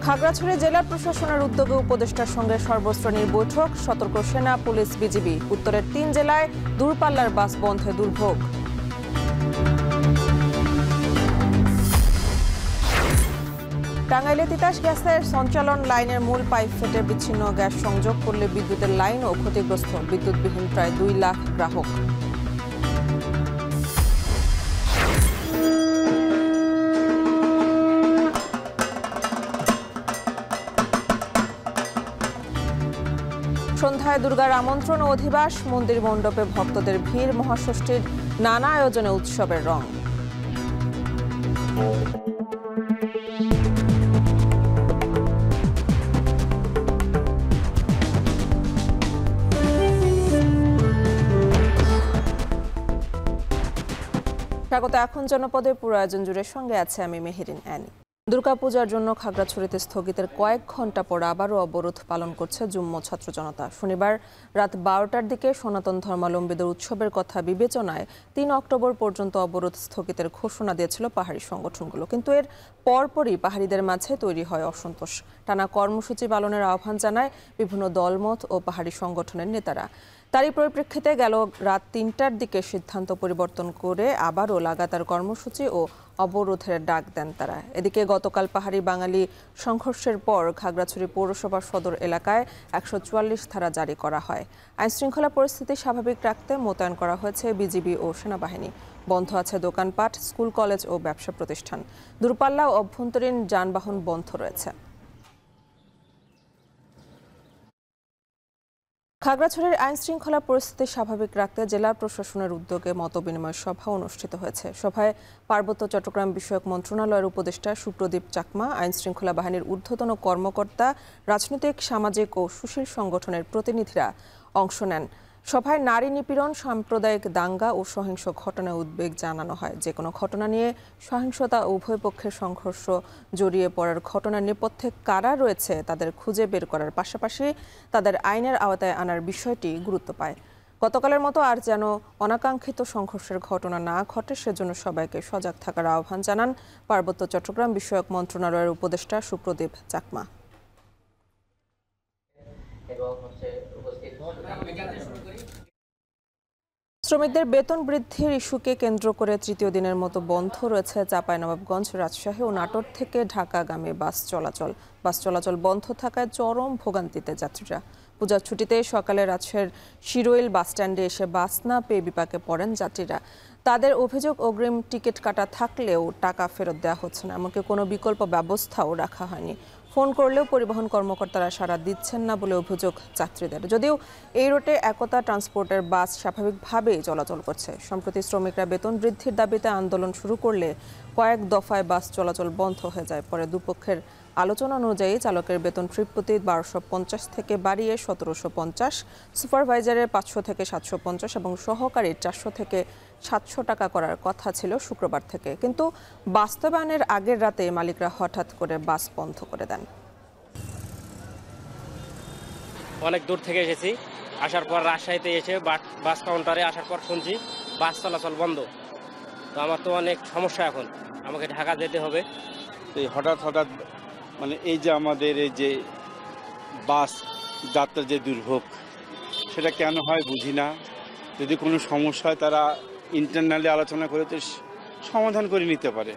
খাগড়াছড়ি জেলা প্রশাসনের উদ্যোগে উপদেষ্টার সঙ্গে সর্বশ্রেণীর বৈঠক, সতর্ক সেনা, পুলিশ, বিজিবি। উত্তরের ৩ জেলায় দূরপাল্লার বাস বন্ধে দুর্ভোগ। টাঙ্গাইলে তিতাস গ্যাসের সঞ্চালন লাইনের মূল পাইপ ফেটে বিচ্ছিন্ন, গ্যাস সংযোগ করলে বিদ্যুতের লাইনও ক্ষতিগ্রস্ত। বিদ্যুৎবিহীন প্রায় ২ লাখ গ্রাহক। সন্ধ্যায় দুর্গার আমন্ত্রণ ও অধিবাস, মন্দির মণ্ডপে ভক্তদের ভিড়। মহাষষ্ঠীর নানা আয়োজনে উৎসবের রং। স্বাগত। এখন জনপদের পুরো আয়োজন জুড়ে সঙ্গে আছে আমি মেহেরিন অ্যানি। দুর্গাপূজার জন্য খাগড়াছড়িতে স্থগিতের কয়েক ঘন্টা পর আবারও অবরোধ পালন করছে যুগ্ম ছাত্র জনতা। শনিবার রাত ১২টার দিকে সনাতন ধর্মাবলম্বীদের উৎসবের কথা বিবেচনায় ৩ অক্টোবর পর্যন্ত অবরোধ স্থগিতের ঘোষণা দিয়েছিল পাহাড়ি সংগঠনগুলো। কিন্তু এর পরপরই পাহাড়িদের মাঝে তৈরি হয় অসন্তোষ। টানা কর্মসূচি পালনের আহ্বান জানায় বিভিন্ন দলমত ও পাহাড়ি সংগঠনের নেতারা। তারই পরিপ্রেক্ষিতে গেল রাত ৩টার দিকে সিদ্ধান্ত পরিবর্তন করে আবারও লাগাতার কর্মসূচি ও অবরোধের ডাক দেন তারা। এদিকে গতকাল পাহাড়ি বাঙালি সংঘর্ষের পর খাগড়াছড়ি পৌরসভা সদর এলাকায় ১৪৪ ধারা জারি করা হয়। আইনশৃঙ্খলা পরিস্থিতি স্বাভাবিক রাখতে মোতায়েন করা হয়েছে বিজিবি ও সেনাবাহিনী। বন্ধ আছে দোকানপাট, স্কুল, কলেজ ও ব্যবসা প্রতিষ্ঠান। দূরপাল্লা ও অভ্যন্তরীণ যানবাহন বন্ধ রয়েছে। খাগড়াছড়ির আইনশৃঙ্খলা পরিস্থিতি স্বাভাবিক রাখতে জেলা প্রশাসনের উদ্যোগে মতবিনিময় সভা অনুষ্ঠিত হয়েছে। সভায় পার্বত্য চট্টগ্রাম বিষয়ক মন্ত্রণালয়ের উপদেষ্টা সুপ্রদীপ চাকমা, আইনশৃঙ্খলা বাহিনীর ঊর্ধ্বতন কর্মকর্তা, রাজনৈতিক, সামাজিক ও সুশীল সংগঠনের প্রতিনিধিরা অংশ নেন। সভায় নারী নিপীড়ন, সাম্প্রদায়িক দাঙ্গা ও সহিংস ঘটনায় উদ্বেগ জানানো হয়। যে কোনো ঘটনা নিয়ে সহিংসতা ও উভয় পক্ষের সংঘর্ষ জড়িয়ে পড়ার ঘটনার নেপথ্যে কারা রয়েছে তাদের খুঁজে বের করার পাশাপাশি তাদের আইনের আওতায় আনার বিষয়টি গুরুত্ব পায়। গতকালের মতো আর যেন অনাকাঙ্ক্ষিত সংঘর্ষের ঘটনা না ঘটে সেজন্য সবাইকে সজাগ থাকার আহ্বান জানান পার্বত্য চট্টগ্রাম বিষয়ক মন্ত্রণালয়ের উপদেষ্টা সুপ্রদীপ চাকমা। শ্রমিকদের বেতন বৃদ্ধির ইস্যুকে কেন্দ্র করে তৃতীয় দিনের মতো বন্ধ রয়েছে চাঁপাইনবাবগঞ্জ, রাজশাহী ও নাটোর থেকে ঢাকাগামী বাস চলাচল বন্ধ থাকায় চরম ভোগান্তিতে যাত্রীরা। পূজার ছুটিতে সকালে রাজশাহীর শিরোইল বাসস্ট্যান্ডে এসে বাস না পেয়ে বিপাকে পড়েন যাত্রীরা। তাদের অভিযোগ, অগ্রিম টিকিট কাটা থাকলেও টাকা ফেরত দেওয়া হচ্ছে না, এমনকি কোনো বিকল্প ব্যবস্থাও রাখা হয়নি। ফোন করলেও পরিবহন কর্মকর্তারা সাড়া দিচ্ছেন না বলে অভিযোগ যাত্রীদের। যদিও এই রুটে একতা ট্রান্সপোর্টের বাস স্বাভাবিকভাবেই চলাচল করছে। সম্প্রতি শ্রমিকরা বেতন বৃদ্ধির দাবিতে আন্দোলন শুরু করলে কয়েক দফায় বাস চলাচল বন্ধ হয়ে যায়। পরে দুপক্ষের আলোচনা অনুযায়ী চালকের বেতন ট্রিপ প্রতি ১২৫০ থেকে বাড়িয়ে ১৭৫০, সুপারভাইজারের ৫০০ থেকে ৭৫০ এবং সহকারীর ৪০০ থেকে ৭০০ টাকা করার কথা ছিল শুক্রবার থেকে। কিন্তু বাস্তবায়নের আগের রাতে মালিকরা হঠাৎ করে বাস বন্ধ করে দেন। অনেক দূর থেকে এসেছি, আসার পর রাজশাহীতে এসে বাস কাউন্টারে আসার পর শুনছি বাস চলাচল বন্ধ। তো আমার তো অনেক সমস্যা, এখন আমাকে ঢাকা যেতে হবে। তো হঠাৎ মানে এই যে আমাদের এই যে বাস যাত্রার যে দুর্ভোগ, সেটা কেন হয় বুঝি না। যদি কোনো সমস্যা হয় তারা ইন্টারনালি আলোচনা করে তো সমাধান করে নিতে পারে।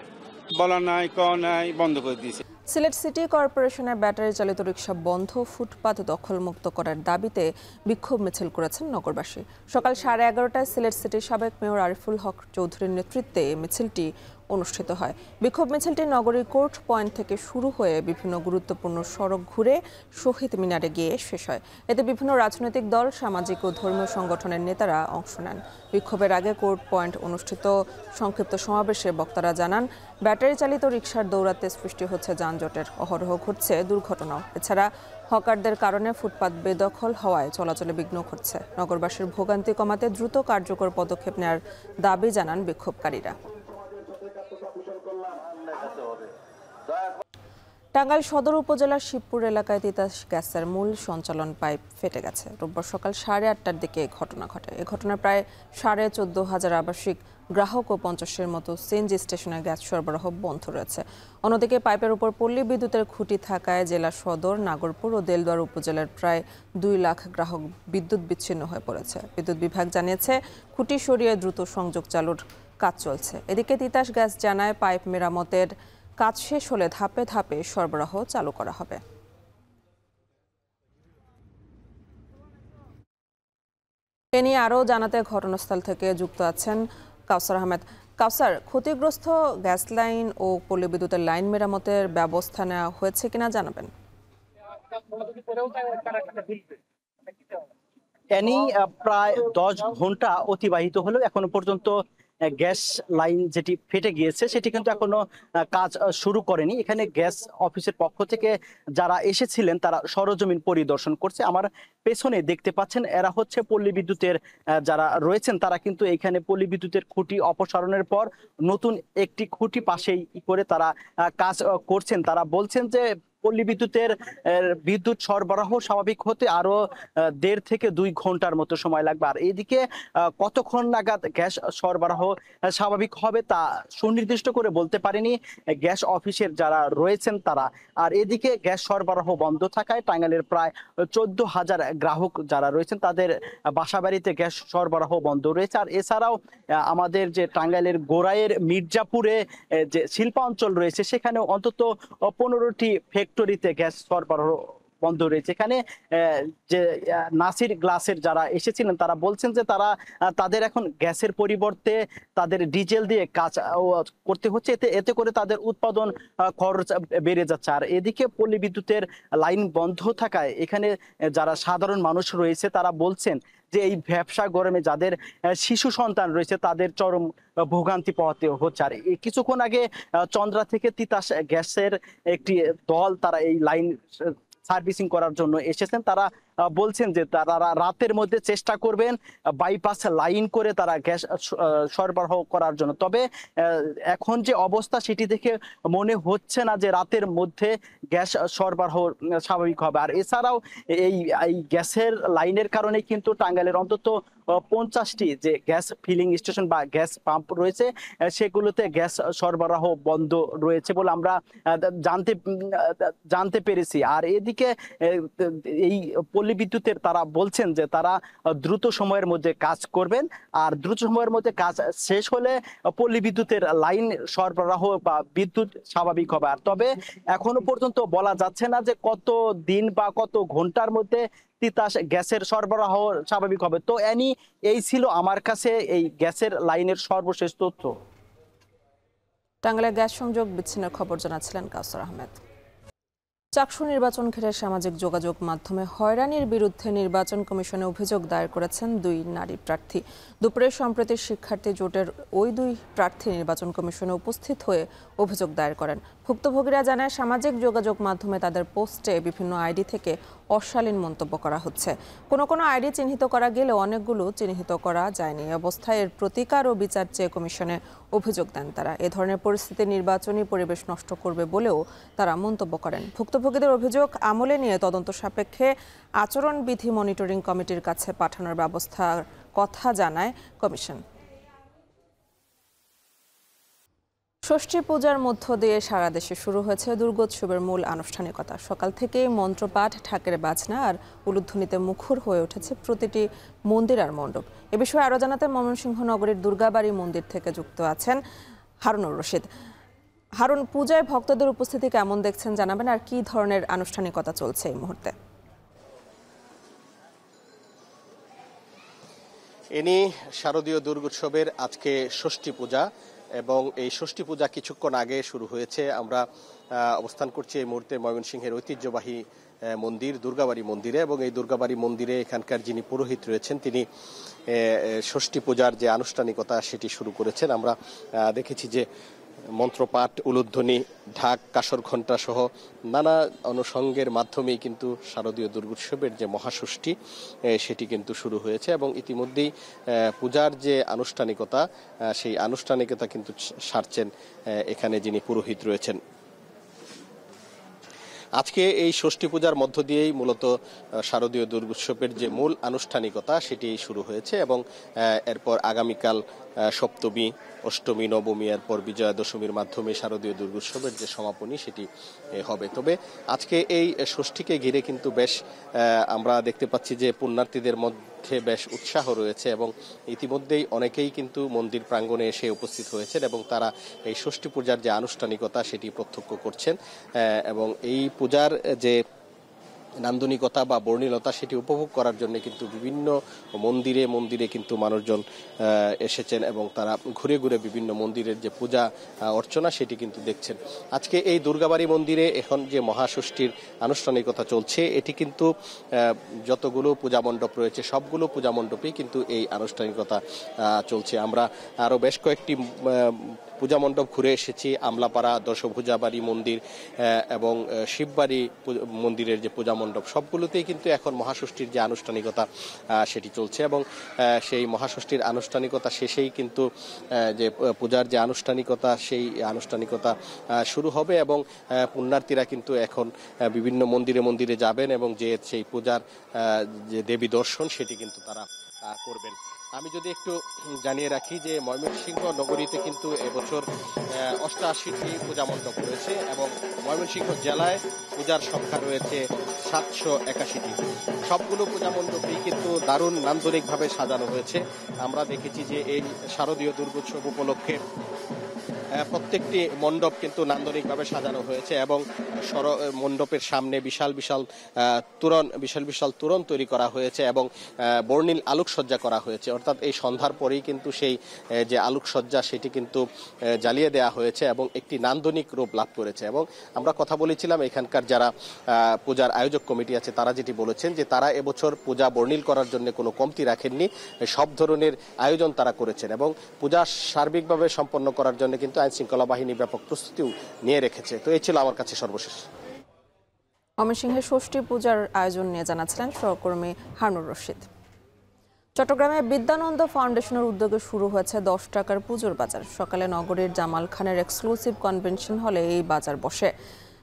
বলা নাই, কওয়া নাই, বন্ধ করে দিয়েছে। সিলেট সিটি কর্পোরেশনের ব্যাটারি চালিত রিকশা বন্ধ, ফুটপাত দখলমুক্ত করার দাবিতে বিক্ষোভ মিছিল করেছেন নগরবাসী। সকাল 11:30টায় সিলেট সিটির সাবেক মেয়র আরিফুল হক চৌধুরীর নেতৃত্বে মিছিলটি অনুষ্ঠিত হয়। বিক্ষোভ মিছিলটি নগরীর কোর্ট পয়েন্ট থেকে শুরু হয়ে বিভিন্ন গুরুত্বপূর্ণ সড়ক ঘুরে শহীদ মিনারে গিয়ে শেষ হয়। এতে বিভিন্ন রাজনৈতিক দল, সামাজিক ও ধর্মীয় সংগঠনের নেতারা অংশ নেন। বিক্ষোভের আগে কোর্ট পয়েন্ট অনুষ্ঠিত সংক্ষিপ্ত সমাবেশে বক্তারা জানান, ব্যাটারি চালিত রিকশার দৌরাত্মে সৃষ্টি হচ্ছে যানজটের, অহরহ ঘটছে দুর্ঘটনাও। এছাড়া হকারদের কারণে ফুটপাত বেদখল হওয়ায় চলাচলে বিঘ্ন ঘটছে। নগরবাসীর ভোগান্তি কমাতে দ্রুত কার্যকর পদক্ষেপ নেওয়ার দাবি জানান বিক্ষোভকারীরা। টাঙ্গাইল সদর উপজেলার শিবপুর এলাকায় তিতাস গ্যাসের মূল সঞ্চালন পাইপ ফেটে গেছে। রোববার সকাল 8:30টার দিকে এই ঘটনা ঘটে। এ ঘটনায় প্রায় 14,500 আবাসিক গ্রাহক ও 50-এর মতো সিএনজি স্টেশনে গ্যাস সরবরাহ বন্ধ রয়েছে। অন্যদিকে পাইপের উপর পল্লী বিদ্যুতের খুঁটি থাকায় জেলা সদর, নাগরপুর ও দেলদুয়ার উপজেলার প্রায় 2 লাখ গ্রাহক বিদ্যুৎ বিচ্ছিন্ন হয়ে পড়েছে। বিদ্যুৎ বিভাগ জানিয়েছে, খুঁটি সরিয়ে দ্রুত সংযোগ চালুর কাজ চলছে। এদিকে তিতাস গ্যাস জানায়, পাইপ মেরামতের কাজ শেষ হলে ধাপে ধাপে সরবরাহ চালু করা হবে। এ নিয়ে আরও জানাতে ঘটনাস্থল থেকে যুক্ত আছেন কাউসার আহমেদ। কাউসার, ক্ষতিগ্রস্ত গ্যাস লাইন ও পল্লী বিদ্যুতের লাইন মেরামতের ব্যবস্থা নেওয়া হয়েছে কিনা জানাবেন। প্রায় 10 ঘন্টা অতিবাহিত হলেও এখনো পর্যন্ত গ্যাস লাইন যেটি ফেটে গিয়েছে সেটি কিন্তু এখনো কাজ শুরু করেনি। এখানে গ্যাস অফিসের পক্ষ থেকে যারা এসেছিলেন তারা সরজমিন পরিদর্শন করছে। আমার পেছনে দেখতে পাচ্ছেন, এরা হচ্ছে পল্লী বিদ্যুতের যারা রয়েছেন, তারা কিন্তু এখানে পল্লী বিদ্যুতের খুঁটি অপসারণের পর নতুন একটি খুঁটি পাশেই করে তারা কাজ করছেন। তারা বলছেন যে পল্লী বিদ্যুতের বিদ্যুৎ সরবরাহ স্বাভাবিক হতে আরো 1.5 থেকে 2 ঘন্টার মতো সময় লাগবে। আর এদিকে কতক্ষণ নাগাদ গ্যাস সরবরাহ স্বাভাবিক হবে তা সুনির্দিষ্ট করে বলতে পারেনি গ্যাস অফিসের যারা রয়েছেন তারা। আর এদিকে গ্যাস সরবরাহ বন্ধ থাকায় টাঙ্গাইলের প্রায় 14,000 গ্রাহক যারা রয়েছেন তাদের বাসাবাড়িতে গ্যাস সরবরাহ বন্ধ রয়েছে। আর এছাড়াও আমাদের যে টাঙ্গাইলের গোড়াইয়ের মির্জাপুরে যে শিল্পাঞ্চল রয়েছে সেখানে অন্তত 15টি ফ্যাক্টরিতে গ্যাস সরবরাহ বন্ধ রয়েছে। এখানে যে নাসির গ্লাসের যারা এসেছিলেন তারা বলছেন যে তাদের এখন গ্যাসের পরিবর্তে তাদের ডিজেল দিয়ে কাজ করতে হচ্ছে, এতে করে তাদের উৎপাদন খরচ বেড়ে যাচ্ছে। আর এদিকে পল্লী বিদ্যুতের লাইন বন্ধ থাকায় এখানে যারা সাধারণ মানুষ রয়েছে তারা বলছেন যে এই ব্যবসা গরমে যাদের শিশু সন্তান রয়েছে তাদের চরম ভোগান্তি পোহাতে হচ্ছে। আর কিছুক্ষণ আগে চন্দ্রা থেকে তিতাস গ্যাসের একটি দল তারা এই লাইন সার্ভিসিং করার জন্য এসেছেন। তারা বলছেন যে তারা রাতের মধ্যে চেষ্টা করবেন বাইপাস লাইন করে তারা গ্যাস সরবরাহ করার জন্য। তবে এখন যে অবস্থা সেটি দেখে মনে হচ্ছে না যে রাতের মধ্যে গ্যাস সরবরাহ স্বাভাবিক হবে। আর এছাড়াও এই গ্যাসের লাইনের কারণে কিন্তু টাঙ্গাইলের অন্তত 50টি যে গ্যাস ফিলিং স্টেশন বা গ্যাস পাম্প রয়েছে সেগুলোতে গ্যাস সরবরাহ বন্ধ রয়েছে বলে আমরা জানতে পেরেছি। আর এদিকে এই পল্লী বিদ্যুতের তারা বলছেন যে তারা দ্রুত সময়ের মধ্যে কাজ করবেন, আর দ্রুত সময়ের মধ্যে কাজ শেষ হলে পল্লী বিদ্যুতের লাইন সরবরাহ বা বিদ্যুৎ স্বাভাবিক হবে। আর তবে এখনো পর্যন্ত বলা যাচ্ছে না যে কত দিন বা কত ঘন্টার মধ্যে তিতাস গ্যাসের সরবরাহ স্বাভাবিক হবে। তো এই ছিল আমার কাছে এই গ্যাসের লাইনের সর্বশেষ তথ্য। টাঙ্গাইলে গ্যাস সংযোগ বিচ্ছিন্নের খবর জানাচ্ছিলেন কাউসার আহমেদ। চাকসু নির্বাচন ঘিরে সামাজিক যোগাযোগ মাধ্যমে হয়রানির বিরুদ্ধে নির্বাচন কমিশনে অভিযোগ দায়ের করেছেন 2 নারী প্রার্থী। দুপুরে সম্প্রতি শিক্ষার্থী জোটের ওই 2 প্রার্থী নির্বাচন কমিশনে উপস্থিত হয়ে অভিযোগ দায়ের করেন। ভুক্তভোগীরা জানায়, সামাজিক যোগাযোগ মাধ্যমে তাদের পোস্টে বিভিন্ন আইডি থেকে অশালীন মন্তব্য করা হচ্ছে। কোনো আইডি চিহ্নিত করা গেলেও অনেকগুলো চিহ্নিত করা যায়নি। অবস্থায় এর প্রতিকার ও বিচার চেয়ে কমিশনে অভিযোগ দেন তারা। এ ধরনের পরিস্থিতি নির্বাচনী পরিবেশ নষ্ট করবে বলেও তারা মন্তব্য করেন। ভুক্তভোগীদের অভিযোগ আমলে নিয়ে তদন্ত সাপেক্ষে আচরণবিধি মনিটরিং কমিটির কাছে পাঠানোর ব্যবস্থার কথা জানায় কমিশন। ষষ্ঠী পূজার মধ্য দিয়ে সারা দেশে শুরু হয়েছে দুর্গোৎসবের মূল আনুষ্ঠানিকতা। সকাল থেকেই মন্ত্রপাঠ, ঢাকের বাজনা আর উলুধ্বনিতে মুখর হয়ে উঠেছে প্রতিটি মন্দির আর মণ্ডপ। এ বিষয়ে আরও জানাতে ময়মনসিংহ নগরীর দুর্গাবাড়ি মন্দির থেকে যুক্ত আছেন হারুনুর রশিদ। হারুন, পূজায় ভক্তদের উপস্থিতি কেমন দেখছেন জানাবেন, আর কি ধরনের আনুষ্ঠানিকতা চলছে এই মুহূর্তে? শারদীয় দুর্গোৎসবের আজকে ষষ্ঠী পূজা, এবং এই ষষ্ঠী পূজা কিছুক্ষণ আগে শুরু হয়েছে। আমরা অবস্থান করছি এই মুহূর্তে ময়মনসিংহের ঐতিহ্যবাহী মন্দির দুর্গাবাড়ি মন্দিরে, এবং এই দুর্গাবাড়ি মন্দিরে এখানকার যিনি পুরোহিত রয়েছেন তিনি ষষ্ঠী পূজার যে আনুষ্ঠানিকতা সেটি শুরু করেছেন। আমরা দেখেছি যে মন্ত্রপাঠ, উলুধ্বনি, ঢাক, কাসর ঘণ্টা সহ নানা অনুষঙ্গের মাধ্যমেই কিন্তু শারদীয় দুর্গোৎসবের যে মহাষষ্ঠী সেটি কিন্তু শুরু হয়েছে, এবং ইতিমধ্যেই পূজার যে আনুষ্ঠানিকতা সেই আনুষ্ঠানিকতা কিন্তু সারছেন এখানে যিনি পুরোহিত রয়েছেন। আজকে এই ষষ্ঠী পূজার মধ্য দিয়েই মূলত শারদীয় দুর্গোৎসবের যে মূল আনুষ্ঠানিকতা সেটি শুরু হয়েছে এবং এরপর আগামীকাল সপ্তমী, অষ্টমী, নবমী, এরপর বিজয়া দশমীর মাধ্যমে শারদীয় দুর্গোৎসবের যে সমাপনী সেটি হবে। তবে আজকে এই ষষ্ঠীকে ঘিরে কিন্তু বেশ আমরা দেখতে পাচ্ছি যে পুণ্যার্থীদের মধ্যে বেশ উৎসাহ রয়েছে এবং ইতিমধ্যেই অনেকেই কিন্তু মন্দির প্রাঙ্গণে এসে উপস্থিত হয়েছেন এবং তারা এই ষষ্ঠী পূজার যে আনুষ্ঠানিকতা সেটি প্রত্যক্ষ করছেন এবং এই পূজার যে নান্দনিকতা বা বর্ণিলতা সেটি উপভোগ করার জন্য কিন্তু বিভিন্ন মন্দিরে মন্দিরে কিন্তু মানুষজন এসেছেন এবং তারা ঘুরে ঘুরে বিভিন্ন মন্দিরের যে পূজা অর্চনা সেটি কিন্তু দেখছেন। আজকে এই দুর্গাবাড়ি মন্দিরে এখন যে মহাষষ্ঠীর আনুষ্ঠানিকতা চলছে এটি কিন্তু যতগুলো পূজা মণ্ডপ রয়েছে সবগুলো পূজা মণ্ডপেই কিন্তু এই আনুষ্ঠানিকতা চলছে। আমরা আরও বেশ কয়েকটি পূজা মণ্ডপ ঘুরে এসেছি, আমলাপাড়া, দশভুজাবাড়ি মন্দির এবং শিববাড়ি মন্দিরের যে পূজা মণ্ডপ সবগুলোতেই কিন্তু এখন মহাষষ্ঠীর যে আনুষ্ঠানিকতা সেটি চলছে এবং সেই মহাষষ্ঠীর আনুষ্ঠানিকতা শেষেই কিন্তু যে পূজার যে আনুষ্ঠানিকতা সেই আনুষ্ঠানিকতা শুরু হবে এবং পুণ্যার্থীরা কিন্তু এখন বিভিন্ন মন্দিরে মন্দিরে যাবেন এবং যে সেই পূজার যে দেবী দর্শন সেটি কিন্তু তারা করবেন। আমি যদি একটু জানিয়ে রাখি যে ময়মনসিংহ নগরীতে কিন্তু এবছর 88টি পূজা মণ্ডপ রয়েছে এবং ময়মনসিংহ জেলায় পূজার সংখ্যা রয়েছে 781টি। সবগুলো পূজা মণ্ডপেই কিন্তু দারুণ নান্দনিকভাবে সাজানো হয়েছে। আমরা দেখেছি যে এই শারদীয় দুর্গোৎসব উপলক্ষে প্রত্যেকটি মণ্ডপ কিন্তু নান্দনিকভাবে সাজানো হয়েছে এবং মণ্ডপের সামনে বিশাল বিশাল তোরণ তৈরি করা হয়েছে এবং বর্ণিল আলোকসজ্জা করা হয়েছে। অর্থাৎ এই সন্ধ্যার পরেই কিন্তু সেই যে আলোকসজ্জা সেটি কিন্তু জ্বালিয়ে দেওয়া হয়েছে এবং একটি নান্দনিক রূপ লাভ করেছে। এবং আমরা কথা বলেছিলাম এখানকার যারা পূজার আয়োজক কমিটি আছে তারা যেটি বলেছেন যে তারা এবছর পূজা বর্ণিল করার জন্য কোনো কমতি রাখেননি, সব ধরনের আয়োজন তারা করেছেন এবং পূজা সার্বিকভাবে সম্পন্ন করার জন্য কিন্তু আইন শৃঙ্খলা বাহিনী ব্যাপক প্রস্তুতিও নিয়ে রেখেছে। তো এই ছিল আমার কাছে সর্বশেষ। ময়মনসিংহে ষষ্ঠী পূজার আয়োজন নিয়ে জানাচ্ছিলেন সহকর্মী হারুনুর রশিদ। চট্টগ্রামে বিদ্যানন্দ ফাউন্ডেশনের উদ্যোগে শুরু হয়েছে 10 টাকার পুজোর বাজার। সকালে নগরীর জামাল খানের এক্সক্লুসিভ কনভেনশন হলে এই বাজার বসে।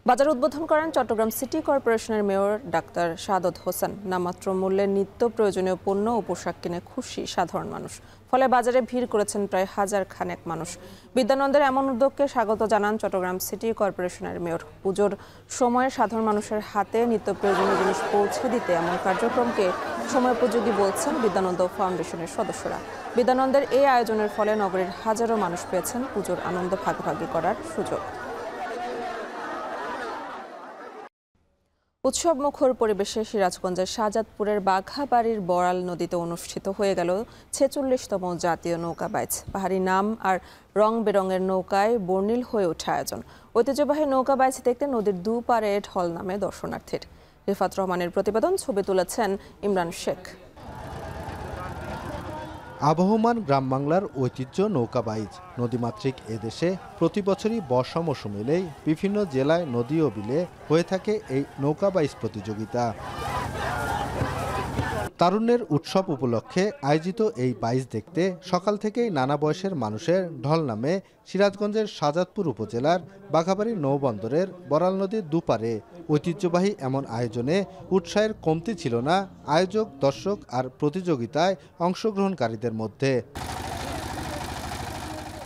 বাজার উদ্বোধন করেন চট্টগ্রাম সিটি কর্পোরেশনের মেয়র ডাক্তার সাদত হোসেন। নামমাত্র মূল্যে নিত্য প্রয়োজনীয় পণ্য ও পোশাক কিনে খুশি সাধারণ মানুষ। ফলে বাজারে ভিড় করেছেন প্রায় 1000 খানেক মানুষ। বিদ্যানন্দের এমন উদ্যোগকে স্বাগত জানান চট্টগ্রাম সিটি কর্পোরেশনের মেয়র। পুজোর সময়ে সাধারণ মানুষের হাতে নিত্য প্রয়োজনীয় জিনিস পৌঁছে দিতে এমন কার্যক্রমকে সময়োপযোগী বলছেন বিদ্যানন্দ ফাউন্ডেশনের সদস্যরা। বিদ্যানন্দের এই আয়োজনের ফলে নগরীর হাজারো মানুষ পেয়েছেন পুজোর আনন্দ ভাগাভাগি করার সুযোগ। উৎসব মুখর পরিবেশে সিরাজগঞ্জের শাহজাদপুরের বাঘাবাড়ির বড়াল নদীতে অনুষ্ঠিত হয়ে গেল 46তম জাতীয় নৌকা বাইচ। পাহাড়ি নাম আর রং বেরঙের নৌকায় বর্ণিল হয়ে ওঠে আয়োজন। ঐতিহ্যবাহী নৌকা বাইচ দেখতে নদীর দুপারে ঢল নামে দর্শনার্থীর। রিফাত রহমানের প্রতিবেদন, ছবি তুলেছেন ইমরান শেখ। আবহমান গ্রাম বাংলার ঐতিহ্য নৌকা বাইচ। নদীমাতৃক এদেশে প্রতি বছরই বর্ষা মৌসুম এলেই বিভিন্ন জেলায় নদী ও বিলে হয়ে থাকে এই নৌকা বাইচ প্রতিযোগিতা। তারুণ্যের উৎসব উপলক্ষে আয়োজিত এই বাইচ দেখতে সকাল থেকেই নানা বয়সের মানুষের ঢল নামে সিরাজগঞ্জের শাহজাদপুর উপজেলার বাঘাবাড়ি নৌবন্দরের বড়াল নদীর দুপারে। ঐতিহ্যবাহী এমন আয়োজনে উৎসাহের কমতি ছিল না আয়োজক, দর্শক আর প্রতিযোগিতায় অংশগ্রহণকারীদের মধ্যে।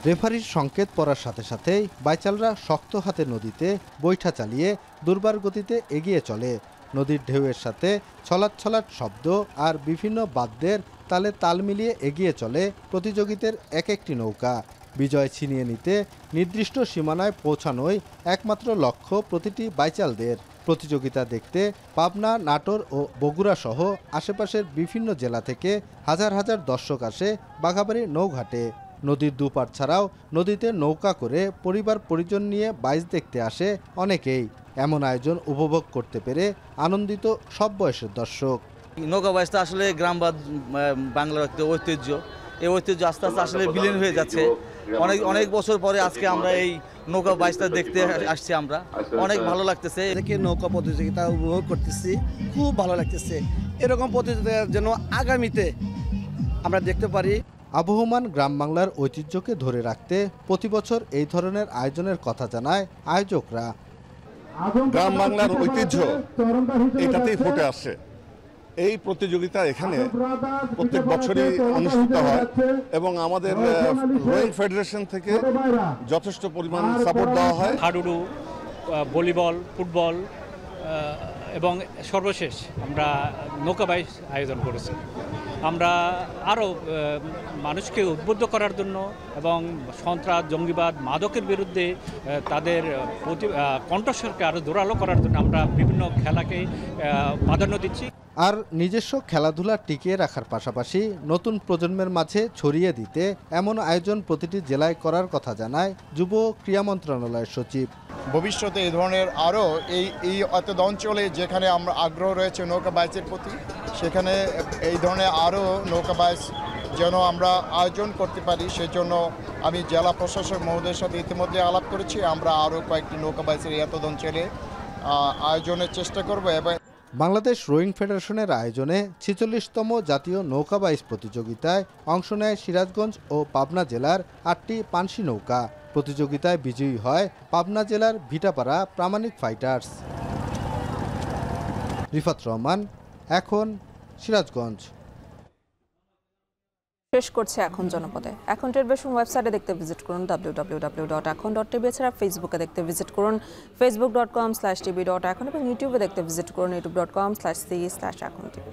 রেফারির সংকেত পড়ার সাথে সাথেই বাইচালরা শক্ত হাতে নদীতে বৈঠা চালিয়ে দুর্বার গতিতে এগিয়ে চলে। নদীর ঢেউয়ের সাথে ছলাৎ ছলাৎ শব্দ আর বিভিন্ন বাদ্যের তালে তাল মিলিয়ে এগিয়ে চলে প্রতিযোগিতার এক একটি নৌকা। বিজয় ছিনিয়ে নিতে নির্দিষ্ট সীমানায় পৌঁছানোই একমাত্র লক্ষ্য প্রতিটি বাইচালদের। প্রতিযোগিতা দেখতে পাবনা, নাটোর ও বগুড়া সহ আশেপাশের বিভিন্ন জেলা থেকে হাজার হাজার দর্শক আসে বাঘাবাড়ি নৌঘাটে। নদীর দুপার ছাড়াও নদীতে নৌকা করে পরিবার পরিজন নিয়ে বাইচ দেখতে আসে অনেকেই। এমন আয়োজন উপভোগ করতে পেরে আনন্দিত সব বয়সের দর্শক। নৌকা বাইচটা আসলে গ্রাম বা বাংলার একটা ঐতিহ্য। এই ঐতিহ্য আস্তে আস্তে আসলে বিলীন হয়ে যাচ্ছে। অনেক বছর পরে আজকে আমরা এই নৌকা বাইচটা দেখতে আসছি। আমরা অনেক ভালো লাগতেছে। নৌকা প্রতিযোগিতা উপভোগ করতেছি, খুব ভালো লাগতেছে। এরকম প্রতিযোগিতা যেন আগামীতে আমরা দেখতে পারি। আবহমান গ্রাম বাংলার ঐতিহ্যকে ধরে রাখতে প্রতি বছর এই ধরনের আয়োজনের কথা জানায় আয়োজকরা। গ্রাম বাংলার ঐতিহ্য এটাতেই ফুটে আসছে। এই প্রতিযোগিতা এখানে প্রত্যেক বছরই অনুষ্ঠিত হয় এবং আমাদের রোয়িং ফেডারেশন থেকে যথেষ্ট পরিমাণ সাপোর্ট দেওয়া হয়। হাডুডু, ভলিবল, ফুটবল এবং সর্বশেষ আমরা নৌকা বাইচ আয়োজন করেছি। আমরা আরও মানুষকে উদ্বুদ্ধ করার জন্য এবং সন্ত্রাস, জঙ্গিবাদ, মাদকের বিরুদ্ধে তাদের কণ্ঠস্বরকে আরও জোরালো করার জন্য আমরা বিভিন্ন খেলাকে প্রাধান্য দিচ্ছি। আর নিজস্ব খেলাধুলা টিকিয়ে রাখার পাশাপাশি নতুন প্রজন্মের মাঝে ছড়িয়ে দিতে এমন আয়োজন প্রতিটি জেলায় করার কথা জানায় যুব ক্রীড়া মন্ত্রণালয়ের সচিব। ভবিষ্যতে এই ধরনের আরও এই অত অঞ্চলে যেখানে আমরা আগ্রহ রয়েছে নৌকা বাইচের প্রতি, সেখানে এই ধরনের আরও নৌকা বাইচ যেন আমরা আয়োজন করতে পারি, সেজন্য আমি জেলা প্রশাসক মহোদয়ের সাথে ইতিমধ্যে আলাপ করেছি। আমরা আরও কয়েকটি নৌকা বাইচের এত অঞ্চলে আয়োজনের চেষ্টা করব। এবং বাংলাদেশ রোয়িং ফেডারেশনের আয়োজনে ৪৬তম জাতীয় নৌকা বাইচ প্রতিযোগিতায় অংশ নেয় সিরাজগঞ্জ ও পাবনা জেলার ৮টি পানসি নৌকা। প্রতিযোগিতায় বিজয়ী হয় পাবনা জেলার ভিটাপাড়া প্রামাণিক ফাইটার্স। রিফাত রহমান, এখন, সিরাজগঞ্জ। শেষ করছে এখন জনপদে। এখন টেলিভিশন ওয়েবসাইটে দেখতে ভিজিট করুন www.এখন.tv, এছাড়া ফেসবুকে দেখতে ভিজিট করুন facebook.com/tv.এখন এবং ইউটিউবে দেখতে ভিজিট করুন youtube.com/c/এখন tv।